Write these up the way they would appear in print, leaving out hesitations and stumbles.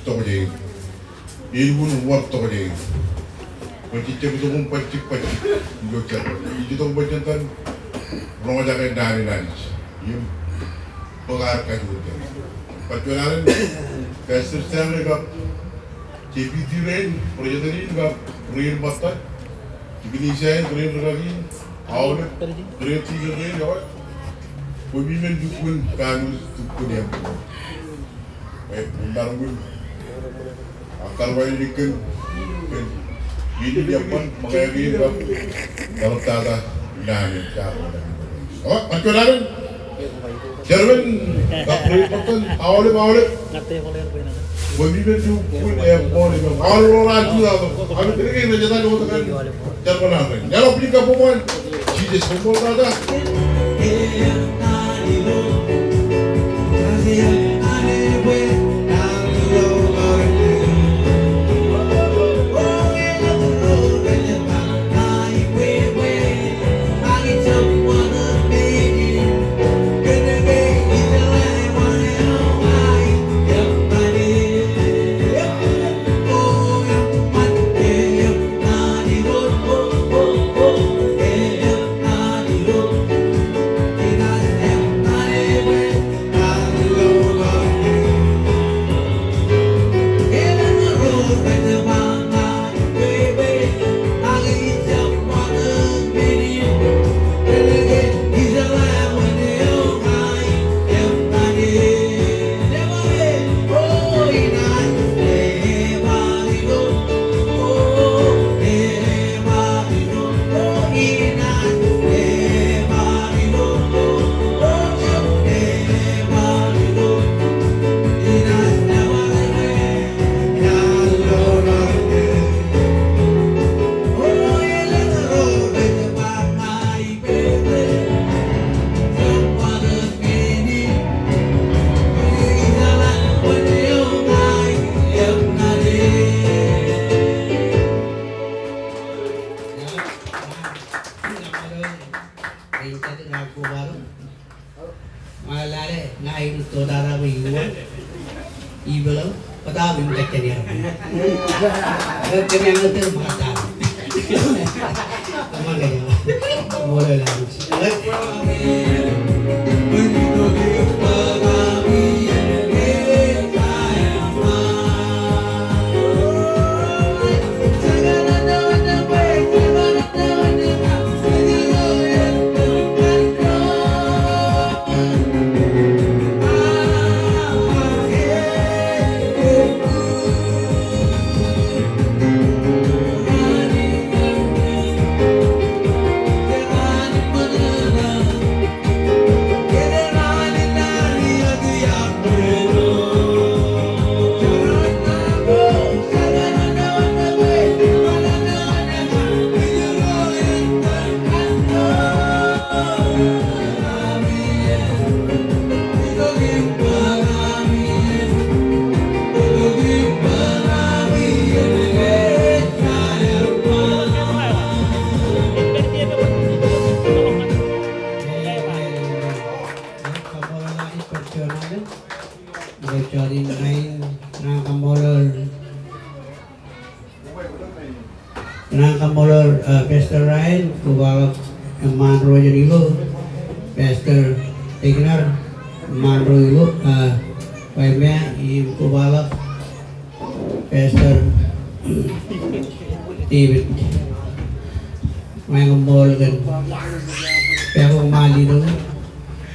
tokoje ilmu wat tokoje pacicce ko mum pacci jokka idi to bojantan ronga jage dani yim pogar ka jurde patwalalen kasir samre ka cpd rain projectari ka real batta ignition real ragi awle real tigre yo Kami mendukung kami tukun yang undang-undang akal wajibkan ini dia pun mengakhiri dalam tanda dan oh macam mana Jerman tak perlu potong awalnya kami mendukung yang boleh awal orang tu lah kami terima menjadi orang kan Jerman apa kalau pergi ke Pompon jadi semua ada Pastor Ryan, kubalak Manro jadi lo, Pastor Tegner, Manro lo, Paimnya im kubalak Pastor David, Mayang Mall kan, Peko Mali lo,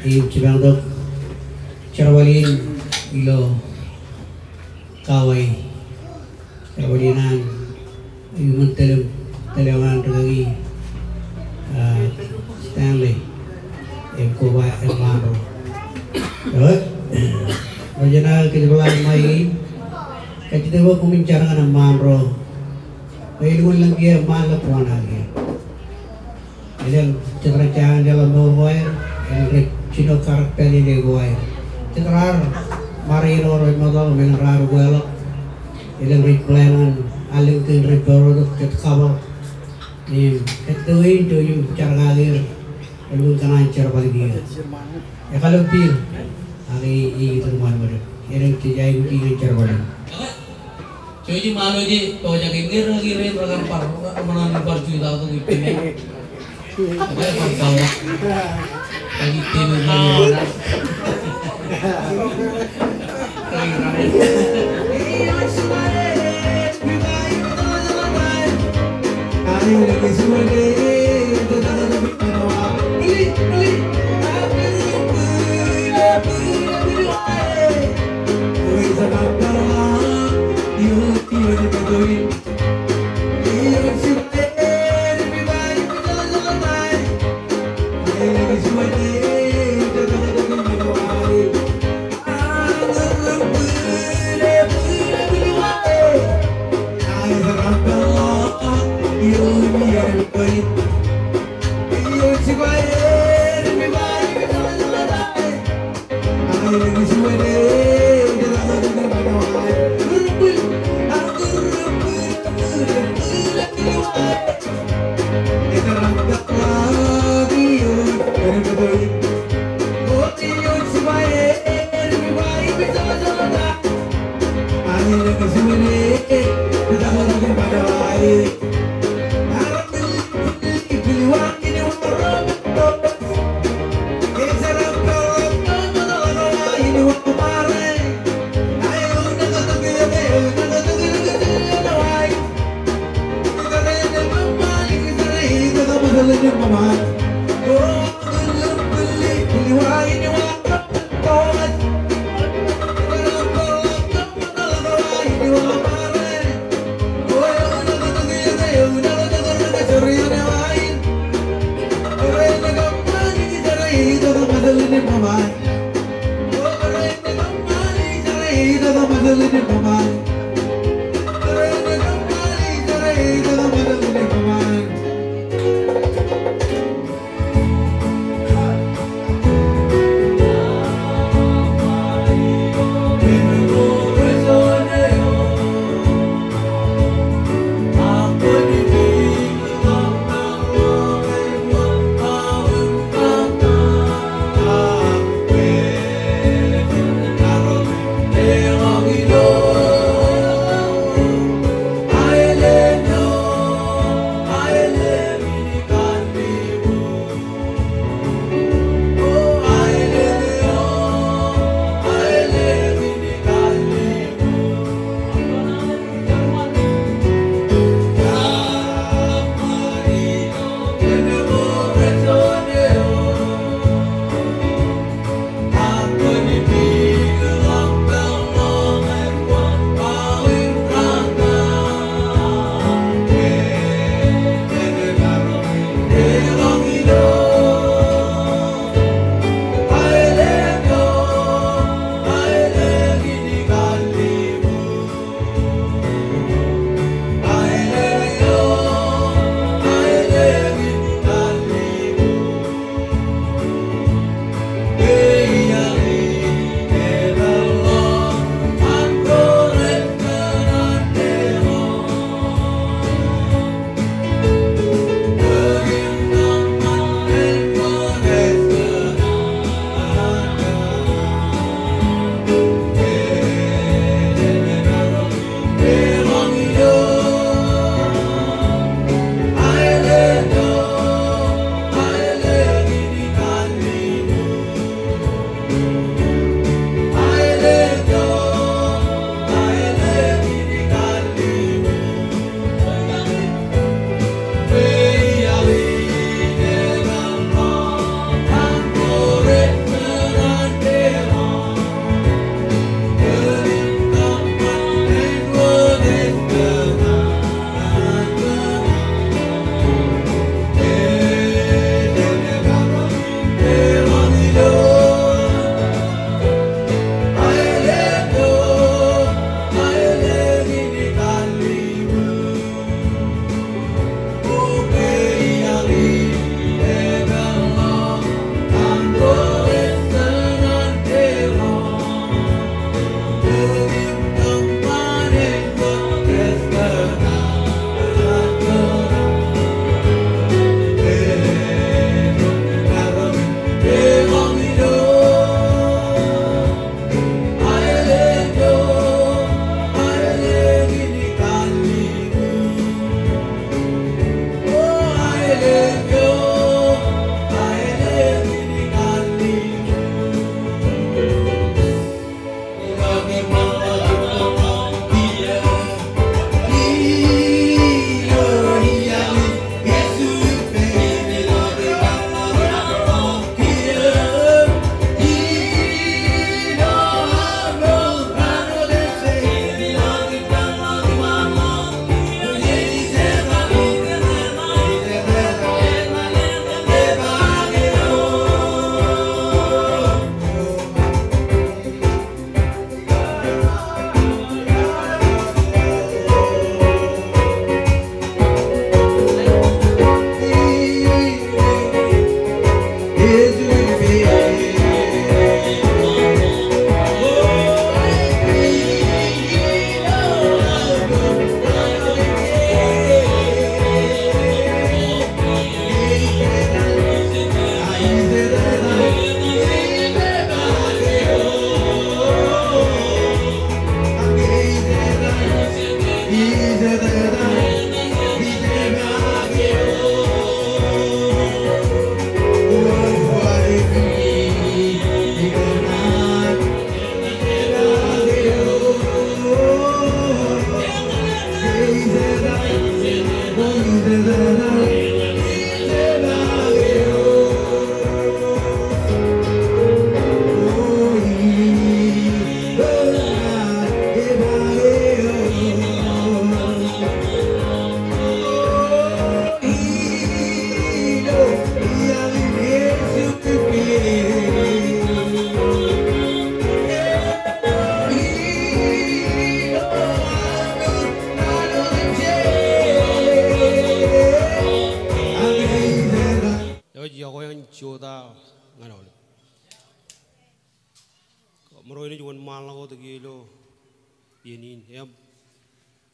im cibang dok, Cerwalin ilo, Kawai, Cerwalinan, im telewan lagi Stanley Kuba Manro Rajana kejebalan mai kita buat pembicaraan dengan Manro ilmu lagi malah puan lagi jadi citra jangan dalam bawah yang cino karakter ini bawah citra mari orang magal mengerar belok yang reklaman alim ke report ketkabel ni ketui tu yang cara ngalir lalu kena cara balik dia ya kalau pil hari ini teman baru yang kijai ini cara balik Cuy malu ji, kau jadi ngirim rakan par, menang par cuy tahu tuh ipinnya. Apa ya par bawa? Lagi tim lagi orang. Maro ini cuma malang kau tu gilo, ini ya.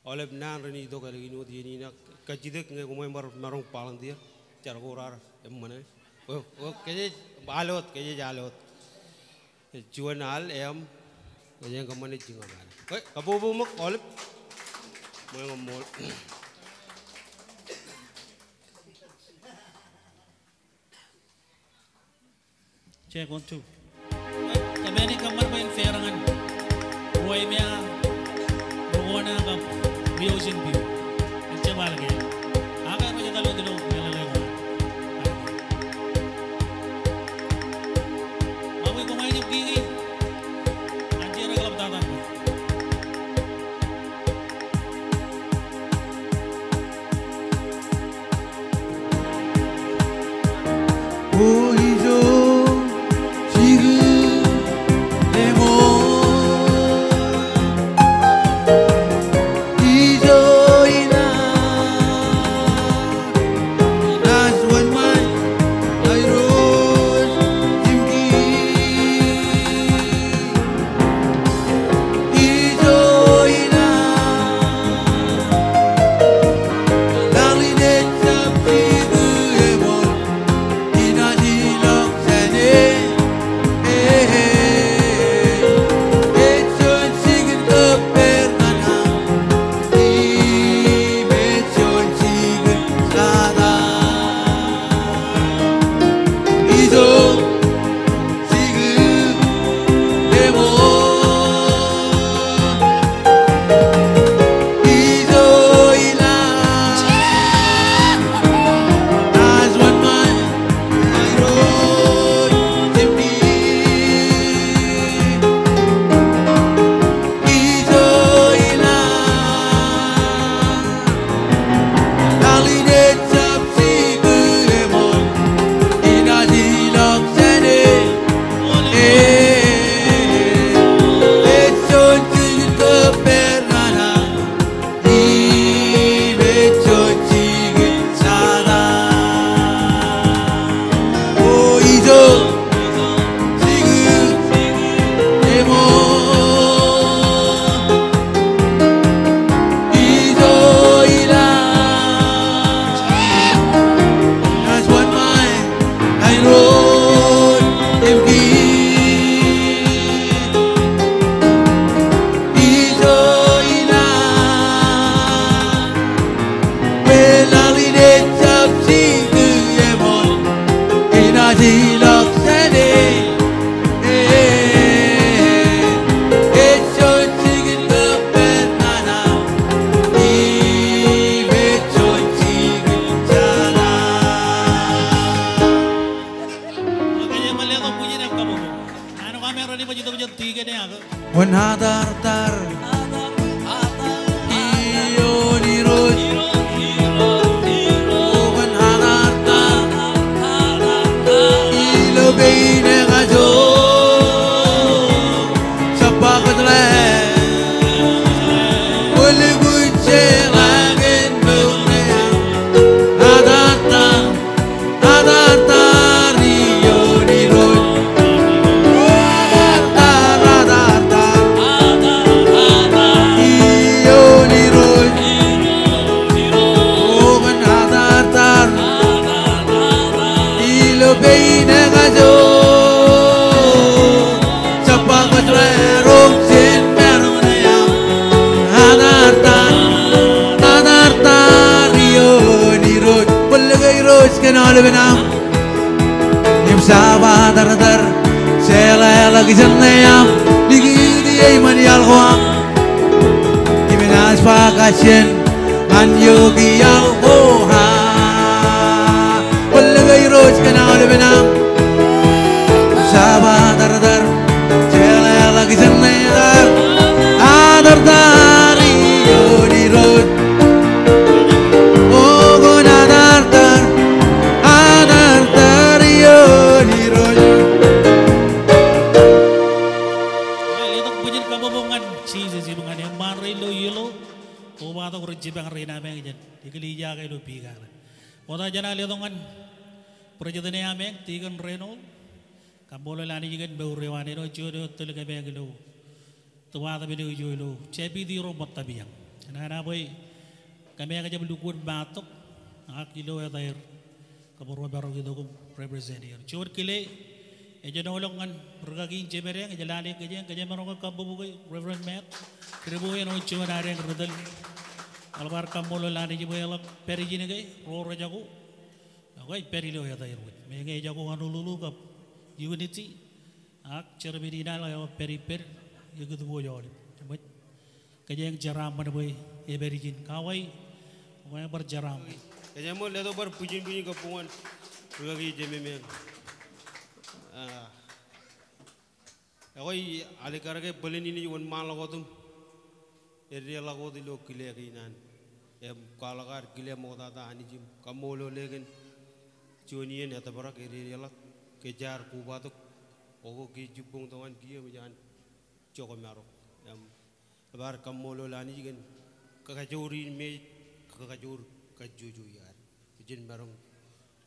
Oleh benar ini itu kali ini ini nak kacidek nggak kumai marung palang dia, cara korar, mana? Oh kayaknya balot, kayaknya jalot. Jual nal kayaknya kemana cingam nal. Kapu bumak oleh, mau ngomol. Check 1 2. Kami ni kamar main ferangan. Buai mea berwarna kap Ocean View. Macam mana lagi? Agak macam kalau dulu yang lain. Mami kau main jam gigi. Anjir kalau bertatan. Kamolo lani jigen beurewani no jodo telega begelo. Tua tapi do jolo. Cepi di robot tabiang. Nana boy kami akan jadi dukun batok. Ak jilo ya tair. Kaburu baru gitu kum representative. Cur kile. Eja nolongan berkaki cemereng. Eja lali kerja merongkak kabu bukai Reverend Matt. Kribo yang no cuma ada yang redel. Albar kamolo lani jibo yang peri jine gay. Roro jago. Aku peri lo ya tair. Mengenai jago anu lulu kap. Unity, ak cerbidina lah yang periper, yang itu boleh orang. Sebab kerja yang jaram mana boleh, berijin kawai, kawai berjaram. Kerja mau lihat obar puji-puji kepungan, lagi jemem. Kawai alikar ke belen ini wan malah kau tu, area lagu tu lo kile kinan, kalakar kile mau tata anjim, kamu lo legen, cuanian atau berak area lak. Kejar kubatuk, ogo kijubung tawan kia macam cokok marok. Lebar kamolo lani kan kekajuri me kekajur kajujuyar. Jen marong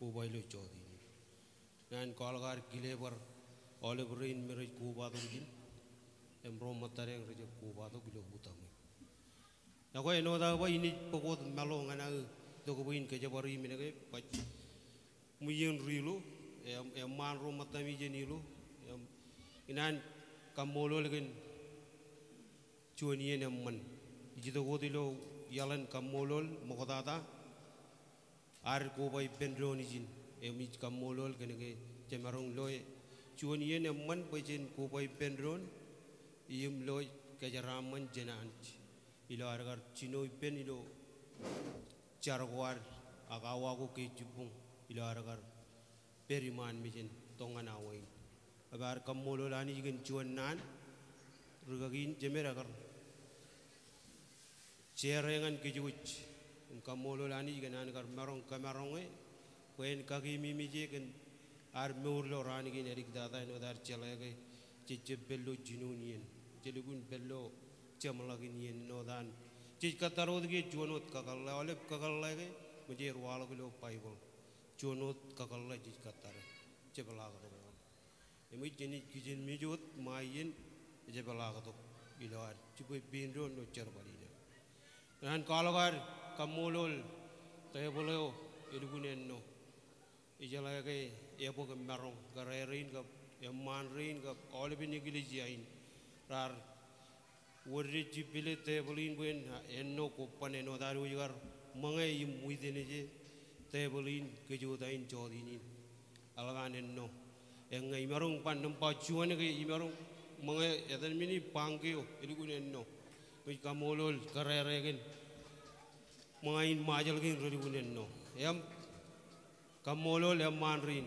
kubai lo codi. Dan kalau kar gile bar oleh berin merej kubatuk jin, rom matare yang reja kubatuk bilo butang. Aku eno dah apa ini pokok malong anak tu kubuin kejabari menege bac muyen rilu. Yang manro matami jenilu, yang inan kamolo lagi cuanian yang man. Jika kau tilo jalan kamolo mokotata, ar ko bay pendro nijin, emi kamolo kene ke cemarong loy cuanian yang man bajen ko bay pendro, iem loy kejaraman jenan. Ilo argar cino pen ilo carwar agawaku ke jupung ilo argar periman mijin tongan awin. Abar kamolo lani jigen cuan nan, rugagin jemera kar. Cerengan kejuj, kamolo lani jigen an kar marong kamarong wen kaki mimi jigen ar murlo rani gin erik data eno dar celege cicip bello jinunien, jelugun bello cemalagin yen no dan. Cic katarod ge cuanot kakal olep kakal lagi, mujir walo gelo paibol. Conot kakal lagi katar, cebelah katok. Emi jenis kijen mijut main cebelah katok. Ilar cukup bindro no cerbalina. Dan kalau kar kamulol, saya boleh ilugunen no. Ijalah ke iapo ke marong, karerin ke emanrin ke oleh binigili jain. Rar wari cipile tebolin buen enno kopan enno daru igar mangai muidene je. Tebolin kejutain jodinin alangan enno engai marong pandem pacuan ke imarong mangai edan mini pangkeo ilugun enno kui kamolol kareregen main majal gen ilugun enno yam kamolol yam manrin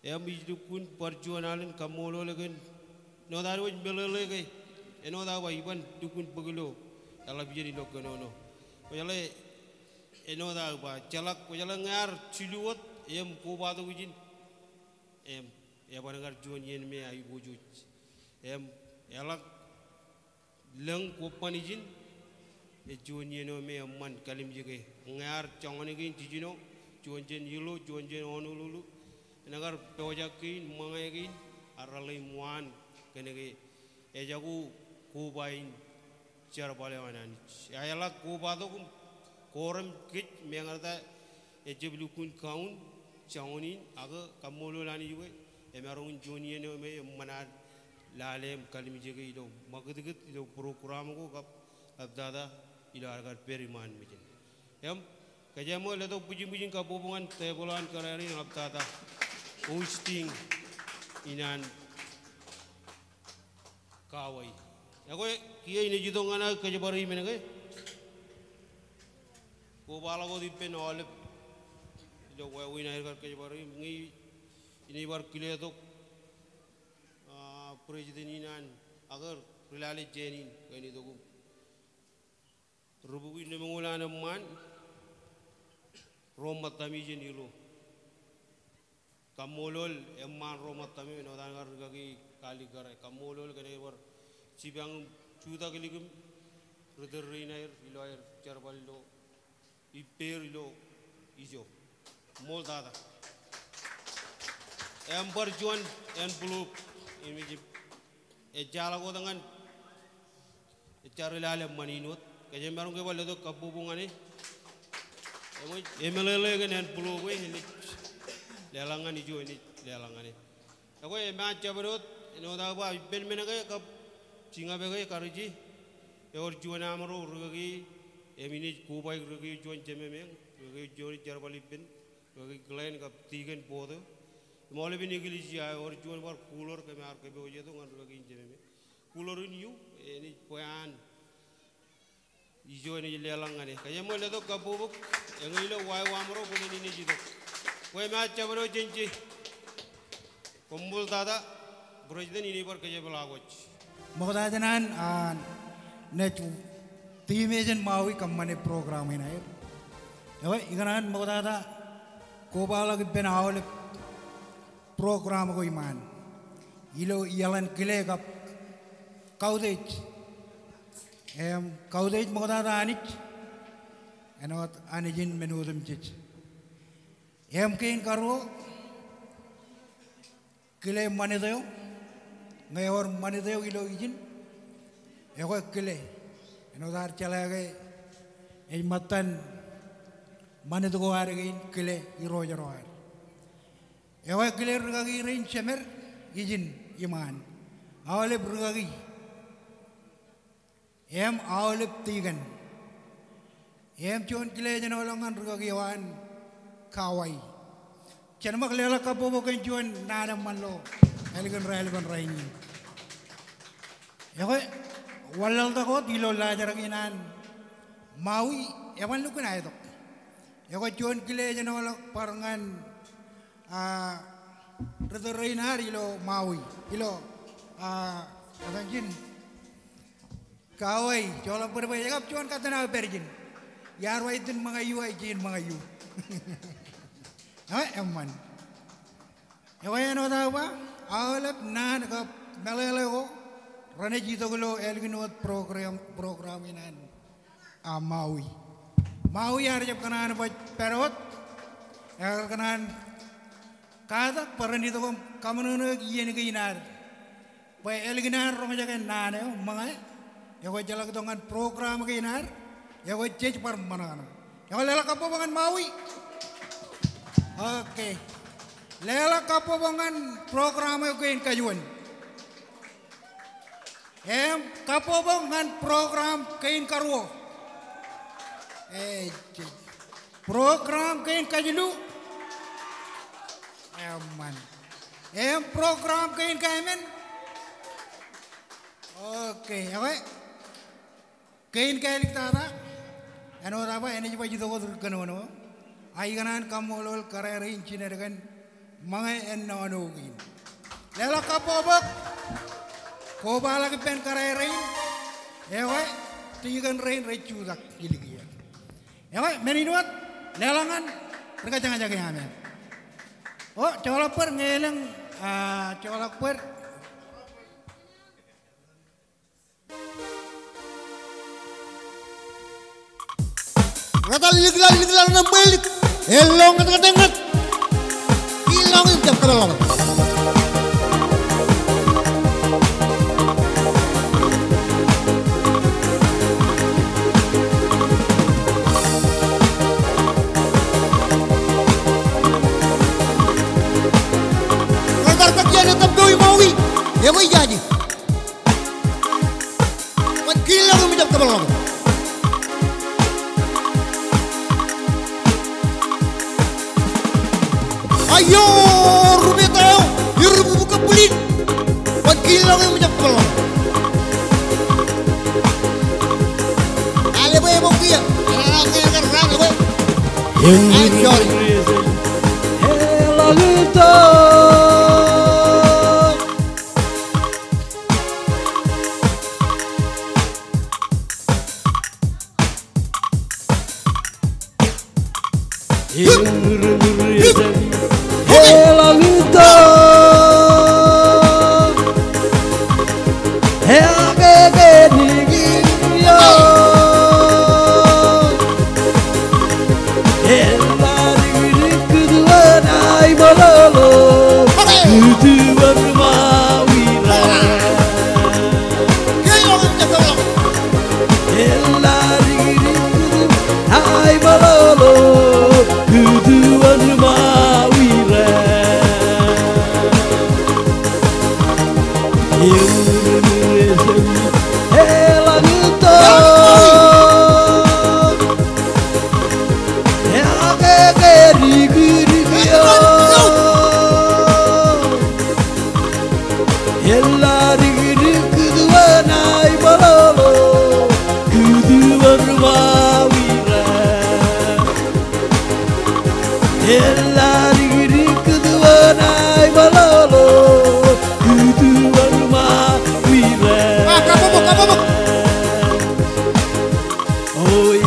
yam idukun perjuangan kamolol gen no daru belele ke eno da iban dukun pegelo dalam jadi lokano no oyale eno dah ba jalak ngar ciluot em kubatu ujin em ya bangar juan yen me ayu bujuj em elak leng kupan ijin e juan yen me man kalim jige ngar chongone gin tijino juan jen yulu juan jen onululu nagar pewajakin mangayin aralai muan kenege e jagu kubain cara balewanan ayalak kubatu koram kit mengarta ejebulukun kaun cawunin aga kamolo lani juga emarong joni ene me manar lalem kalim jege ilo magdeget ilo program ko kap abdada ilo agar periman mijin yam kajamo leto puji-puji kabobongan tebolan karari abdada hosting inan kawai ako kiye ini jidong ana kajabari menege Kubala ko dipen oleh, itu wawin air kerja baru ini bar kile tu presidenan agar pelali jenin ini tu rubu ini mengulang man romat kami jenilu kamolol emman romat kami nodan agar kaki kali karai kamolol kene bar cibang cuta keligum ruderin air ilo air cerbal lo iper lo ijo mol dada em berjuang en bulu ini jala ko dengan cara lalu maninut kerja merong ke balik tu kabubungan ni emelele kan en bulu ko ini lelangan hijau ini lelangan ni aku emak cabarut ini orang apa ben mana kaya kap singa bekai karuji और जुआन आमरो रुगी एमिनी कुबाई रुगी जुआन जमे में रुगी जुआन जरबाली बिन रुगी ग्लैन का तीगन बोध मौले भी निकली जाए और जुआन बार कूलर के मार के भी हो जाए तो गन रुगी जमे में कूलर न्यू एनी पयान इजो एनी ले लंगाने कहीं मौले तो कबूबक एंगली लो वाई वामरो बोले नहीं जीतो कोई मैच चबरो जिंची कुंबल दादा ब्रजदन इन्हीं पर कहीं बलागोच Mokadanan netu timejen maui kammane program ina er yawa iganan mokadada kobala giben awle program ko iman ilo yalan kile kap kaudej kaudej mokadada anich enot anijin menudum chich kein karo kile manedeo ngayor manedeo ilo ijin ego kile enodar chalage ei matan manedo argein kile iro jaroar ego kile rugagi rein chemer ijin iman awale rugagi awale tigan chon kile janolongan rugagi wan kawai cenmak lela kapobo kan chon nana manlo elgan rain ego walal takot ilo lajar inan maui ewan lukun ayo tok ego chon kile jeno parangan redorain hari ilo maui ilo jin kawai jola berbaya kap chon katana berjin yar waitin mangayu ajin mangayu eman ego eno tawa awalap nan kap melelego Rane jito gulo elginot program inan Maui arjab kanan baj perot agar kanan kata peran itu kamanu iyan ke inar bay elginar rong jagan nane mangai ya ko jalak dongan program ke inar ya ko change par manana ya ko lela kapo bangan Maui oke lela kapo bangan program ke in kajuan kapobong ngan program kain karwo program kain kajilu man program kain kaimen oke apa kain kain tara ano apa ini juga jitu kau kenono ai kanan kamu lol karerin cina dengan mangai enono gin lela kapobong Kobala ke pen karerin, ewa tigan rain recu dak giligian. Ewa meninuat lelangan mereka jangan jaga yang oh colaper ngeleng colaper. Kata lilik nambalik, elong ngat, hilang jam kerala. Ya voy jadi. Gila lu minyak kabel. Ayo rubetao, iru buka pelit. Gila lu minyak kabel. Ale boy mau dia. Kerang boy. Enjoy. Hello Lito. nai balolo kuduan mawira Oh,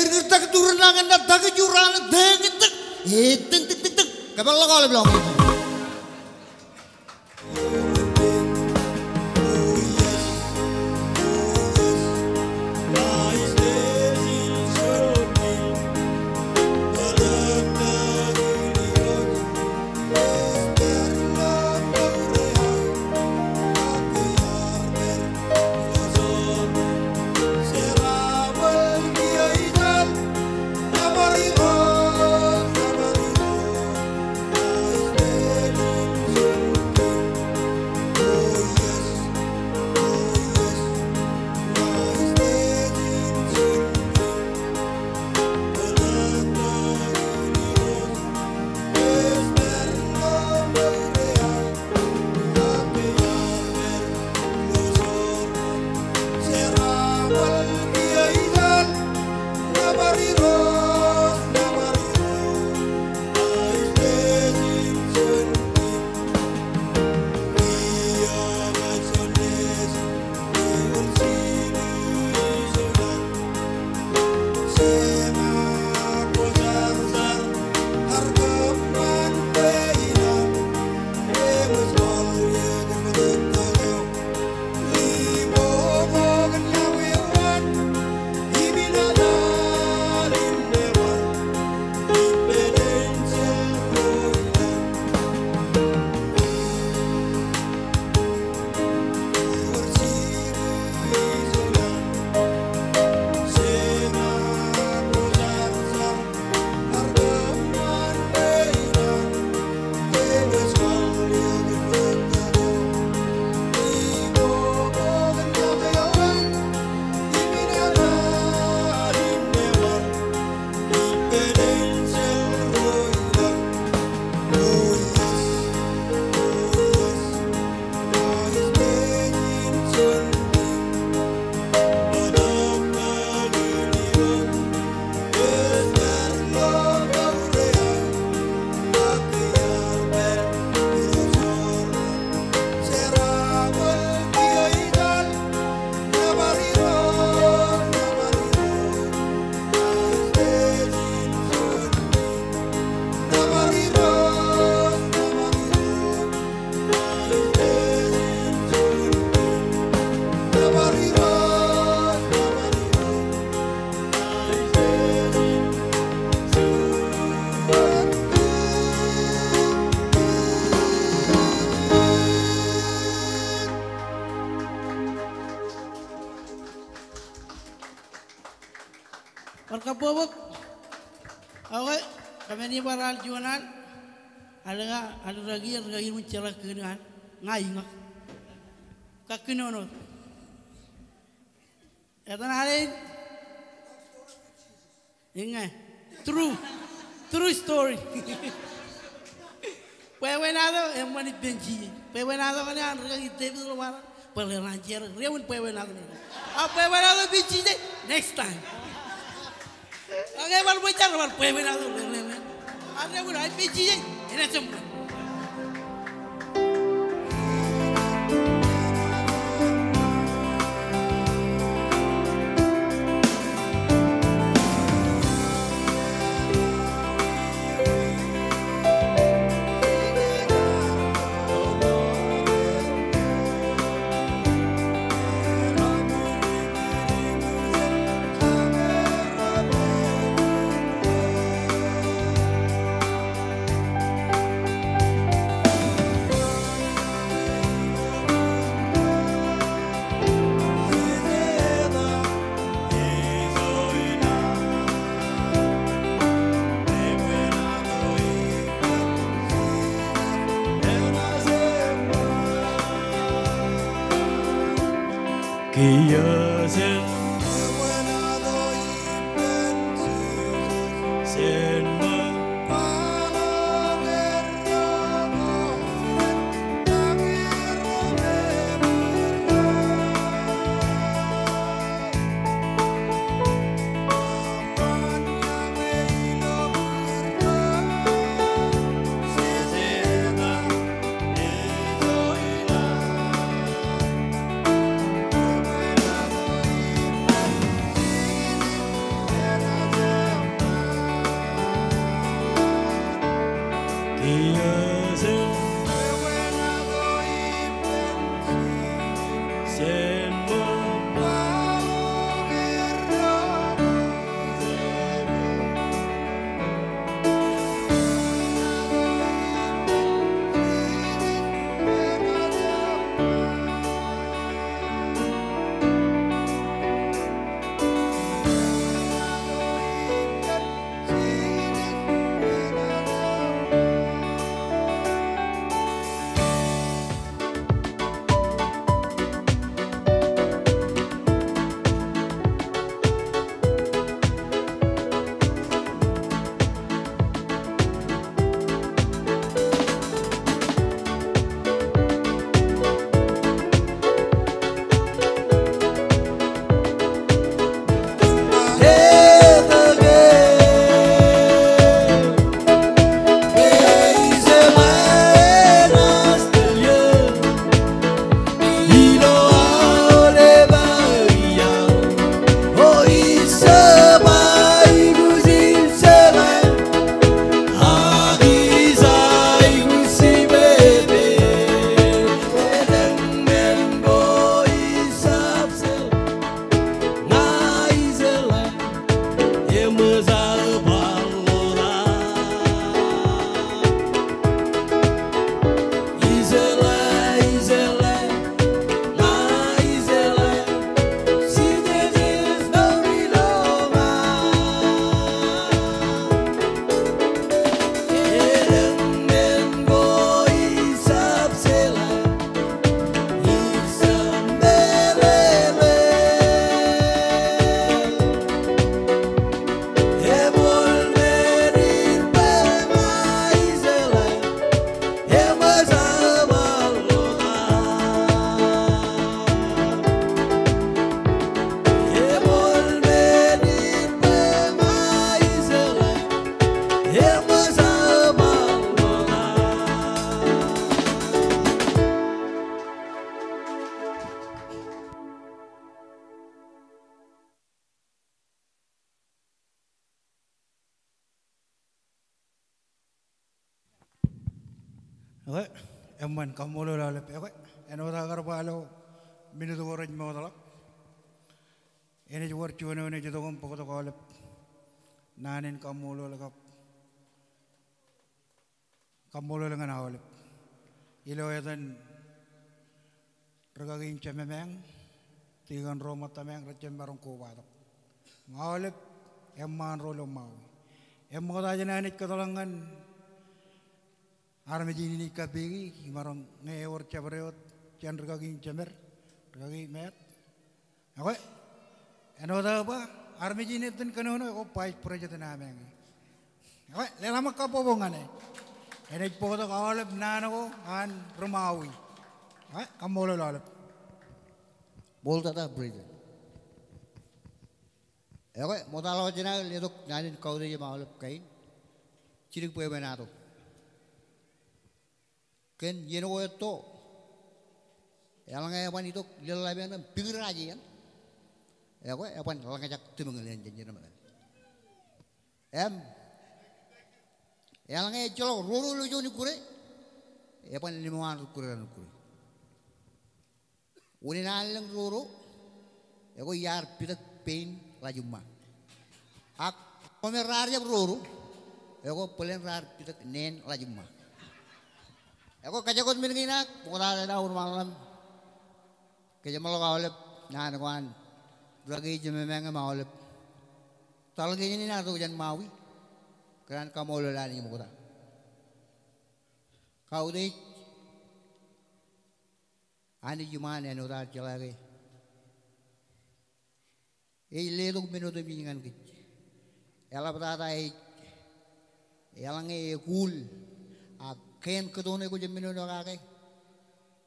kita keturunan datang ke jurang degetek. Tek tek tek tek. Kapal kau lebih lama. Perkabubuk, awak kami ni baral jualan, ada lagi mencela keningan, ngayang, kakinono. Etan hari, ingat, true story. Pewenado yang mana benci, pewenado kan yang lagi tebel luar, pelajar, riawan pewenado. Apa pewenado benci deh, next time. Oke, baru bicara baru pewenado, ada yang udah benci deh, ini semua. Oke, emang kamu lo lalu, oke, eno tak kerja minuto orang mau talak, ini juga cuman ini jadi kamu pokok kalau nanin kamu lo lagap, kamu lo dengan awal, ilo itu regagin cememeng, tigan romat tameng recem barang kuat, awal emang rolo mau, emang aja nanin ketalangan. Arme jini ni kabigi, marong ngewor cabareot, cian regaging cemer, regaging met. Oke, eno tahu apa? Arme jini ten kanono, oh pahit project na ameng. Oke, lelama kapobongan eh. Ene poto kawalep nano ko an Romawi. Oke, kamu lo lalep. Bolta ta project. Oke, modal aja na lihat nanin kau dia mau lep kain. Cirik punya benar tu. Ken yeno itu, yang apa itu lelai mana pinggir aja kan, ya apa orang ngajak timbangan janji nama yang itu lo roro lucu ni kure, apa ni muan kure, uni nalang roro, ya yar pidak pain laju mah, komer rarja roro, ya pelan rar pidak nen laju mah. Aku kajakot minginak, bukan ada malam. Kerja malu kawalep, nah kawan, lagi jememeng mawalep. Tal gini ni nato jan mawi, keran kamu lelani muka. Kau deh, ani juman yang udah celaka. Letuk minuto mingan kit. Ela berada elang cool. Ken kedone ko jemino nakake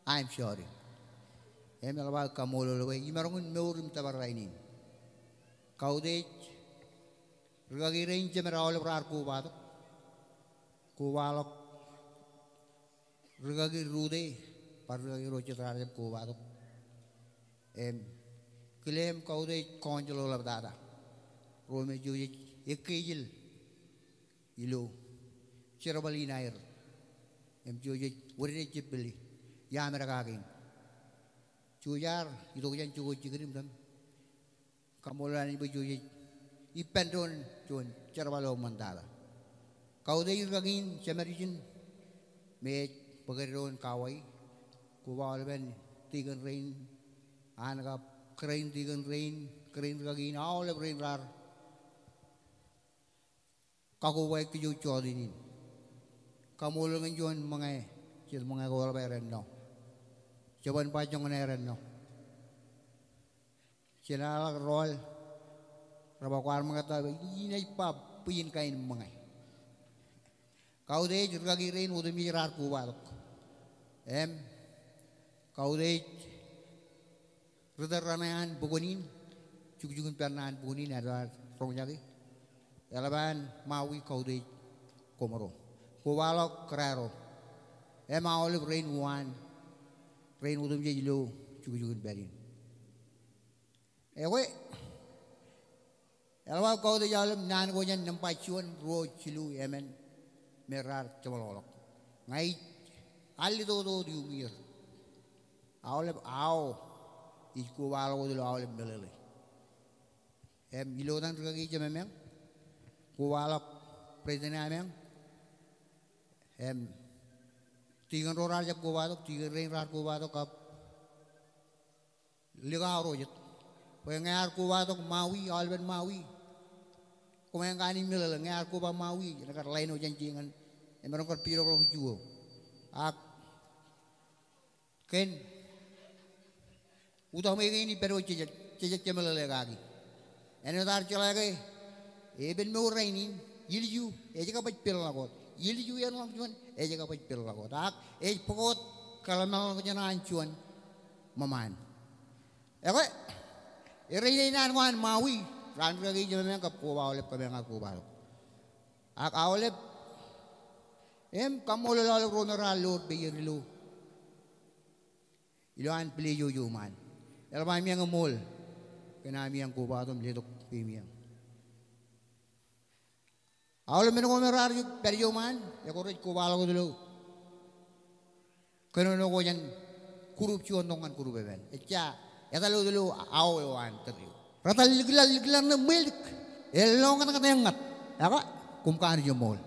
I'm sorry melaba kamolo lo imarong meurim tabarainin kaude regagi rein jemera ole prar ku balok regagi rude par regagi roche trare ku bato klem kaude konjolo la dada rome juji ekijil ilo cherabalina air Joji, wuri cipili, ya mereka kaging. Cujar, itu kan cukup cikirim dan kamulan ibu Joji, ipendon cuan cara balau mandala. Kau deh kaging cemerijin, me pegeron kawai, kuwal ben tigan rain, anak keren tigan rain kaging, awal rain rar. Kau baik tujuh codinin. Kamu lo ngejuan mengai, cil mengai kau beren no, coban pajang neren no, cila roll, rabakwar mengata ini pap pin kain mengai, kau deh juga kirin udah mirar kuat, kau deh rudar ramean bukunin, cukup pernahan bukunin ada rongnya ki, alaban mawi kau deh komoro. Kuwalok kerero, olive rain udum jadi lo cukup berin. Elwa kau tu jalan nan kau jan nampai cuan ro cilu merar cemalolok. Ngai ali tu diumir. Olive iku walok tu olive belele. Ilo tan terkaki jememeng kuwalak presiden ameng tigan rorar jak kuwatok tigan rain rar kuwatok kap liga rojit pengar kuwatok Maui Alben Maui kumain kani milal ngar kuba Maui nakar lain o janjingan meron kar piro ko juo ak ken utang me ini pero cecek milal lagi ene dar chalage eben me urainin yilju eje ka pil lagot yilju yan lang cuan eje ka pil lagot ak pokot kalamal ko janan cuan maman eko iraininan wan Maui ran lagi jaman kap ko awlep kami ngaku balok ak awlep kamu lalu romeral lord beyirlu ilan pili man elma mi ang mol kenami ang kubatom litok pimiang awlep men romeral yu perjuman ya koroj kubalo dulu kenono ko yan korupsyon nongan kurubeben etya etalo dulu awan teriu rata liglan na milik elong kan yang ngat ya kak kumkaan jemol